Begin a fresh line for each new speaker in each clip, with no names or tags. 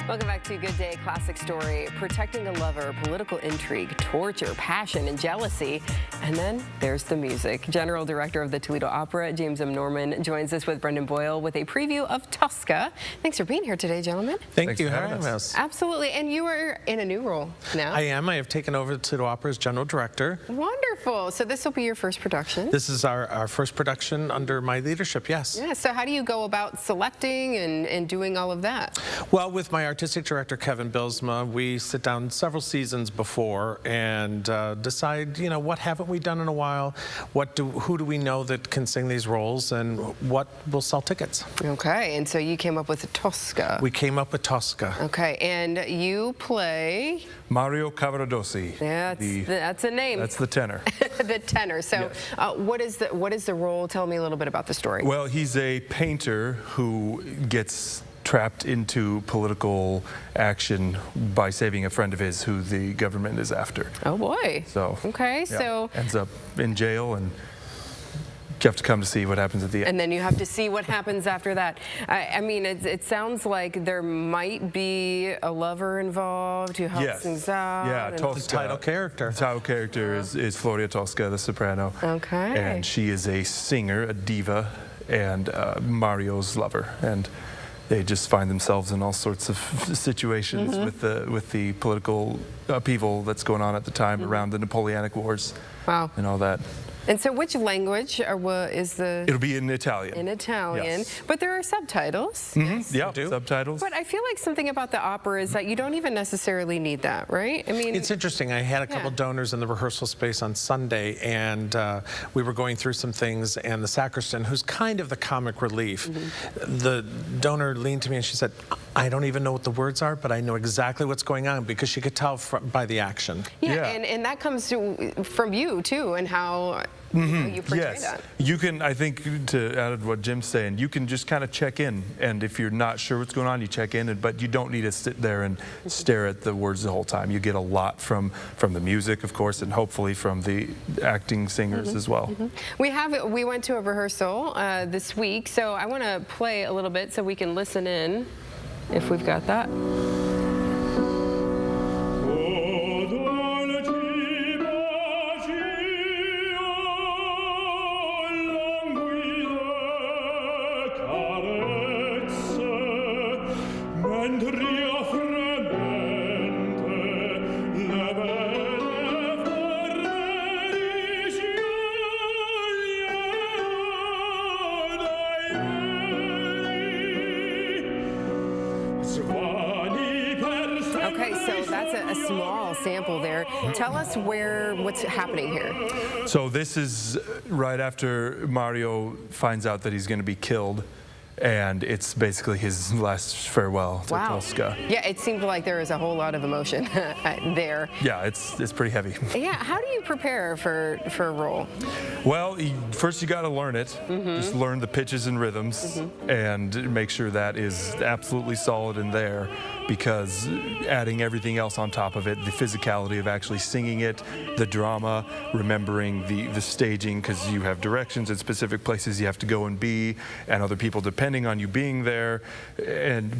Welcome back to Good Day Classic Story. Protecting a lover, political intrigue, torture, passion, and jealousy. And then there's the music. General Director of the Toledo Opera, James M. joins us with Brendan Boyle with a preview of Tosca. Thanks for being here today, gentlemen.
Thanks you for having us.
Absolutely. And you are in a new role now.
I am. I have taken over the Toledo Opera's General Director.
Wonderful. So this will be your first production?
This is our first production under my leadership, yes.
Yeah. So how do you go about selecting and doing all of that?
Well, with my artistic director, Kevin Bilsma, we sit down several seasons before and decide, you know, what haven't we done in a while? Who do we know that can sing these roles, and what will sell tickets?
Okay, and so you came up with Tosca.
We came up with Tosca.
Okay, and you play
Mario Cavaradossi.
Yeah, that's a name.
That's the tenor.
The tenor. So, yes. What is the role? Tell me a little bit about the story.
Well, he's a painter who gets trapped into political action by saving a friend of his who the government is after.
Oh boy.
So
okay,
yeah,
so
ends up in jail, and you have to come to see what happens at the end.
And then you have to see what happens after that. I mean, it sounds like there might be a lover involved who helps things out.
Yeah, Tosca,
the title character.
The title character is Floria Tosca, the soprano.
Okay.
And she is a singer, a diva, and Mario's lover. And they just find themselves in all sorts of situations with the political upheaval that's going on at the time around the Napoleonic Wars.
Wow.
And all that.
And so which language is the...
It'll be in Italian.
In Italian.
Yes.
But there are subtitles.
Mm-hmm. Yeah, subtitles.
But I feel like something about the opera is that you don't even necessarily need that, right? I mean...
It's interesting. I had a couple donors in the rehearsal space on Sunday, and we were going through some things, and the sacristan, who's kind of the comic relief, the donor leaned to me and she said, I don't even know what the words are, but I know exactly what's going on, because she could tell by the action.
Yeah. And that comes from you, too, and how... You portray that.
You can, I think, to add what Jim's saying, you can just kind of check in, and if you're not sure what's going on, you check in, but you don't need to sit there and stare at the words the whole time. You get a lot from the music, of course, and hopefully from the acting singers as well.
We went to a rehearsal this week, so I want to play a little bit so we can listen in, if we've got that. Okay, so that's a small sample there. Tell us what's happening here.
So this is right after Mario finds out that he's going to be killed, and it's basically his last farewell to Tosca.
Yeah, it seemed like there was a whole lot of emotion there.
Yeah, it's pretty heavy.
Yeah, how do you prepare for a role?
Well, first you got to learn it. Just learn the pitches and rhythms, and make sure that is absolutely solid in there, because adding everything else on top of it, the physicality of actually singing it, the drama, remembering the staging, because you have directions in specific places you have to go and be, and other people depending on you being there,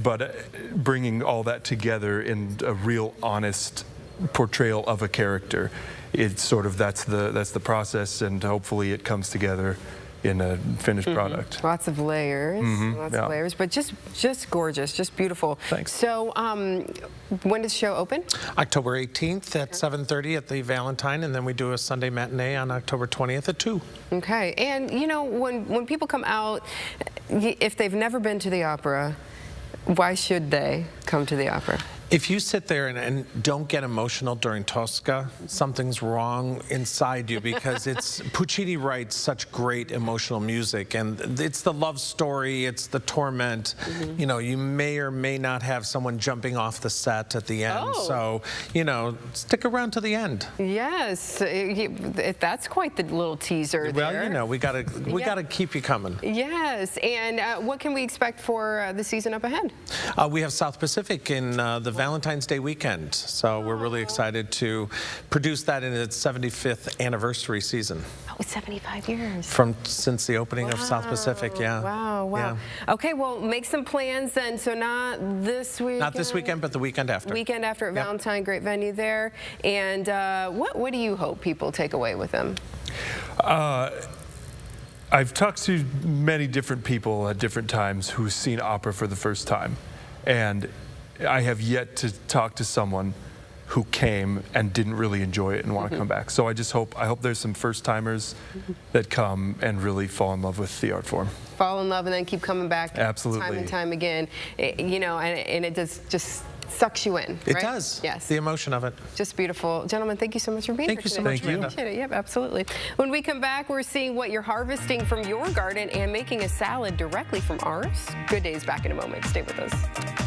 but bringing all that together in a real honest portrayal of a character. It's sort of that's the process, and hopefully it comes together in a finished product.
Lots of layers, lots of layers, but just gorgeous, just beautiful.
Thanks.
So, when does the show open?
October 18th at 7:30 at the Valentine, and then we do a Sunday matinee on October 20th at 2.
Okay, and you know, when people come out, if they've never been to the opera, why should they come to the opera?
If you sit there and don't get emotional during Tosca, something's wrong inside you, because Puccini writes such great emotional music, and it's the love story, it's the torment. You know, you may or may not have someone jumping off the set at the end, so, you know, stick around to the end.
Yes, that's quite the little teaser there.
Well, you know, we gotta keep you coming.
Yes, and what can we expect for the season up ahead?
We have South Pacific in the Valentine's Day weekend. So we're really excited to produce that in its 75th anniversary season.
Oh, 75 years.
Since the opening of South Pacific, yeah.
Wow.
Yeah.
Okay, well, make some plans then. So not this weekend.
Not this weekend, but the weekend after.
Weekend after at Valentine, great venue there. And what do you hope people take away with them?
I've talked to many different people at different times who've seen opera for the first time, and I have yet to talk to someone who came and didn't really enjoy it and want to come back. So I hope there's some first-timers that come and really fall in love with the art form.
Fall in love and then keep coming back.
Absolutely.
Time and time again. You know, and it just sucks you in.
It
right?
does.
Yes.
The emotion of it.
Just beautiful. Gentlemen, thank you so much for being here today.
Thank you so much, Amanda.
Appreciate it. Yep, absolutely. When we come back, we're seeing what you're harvesting from your garden and making a salad directly from ours. Good Day's back in a moment. Stay with us.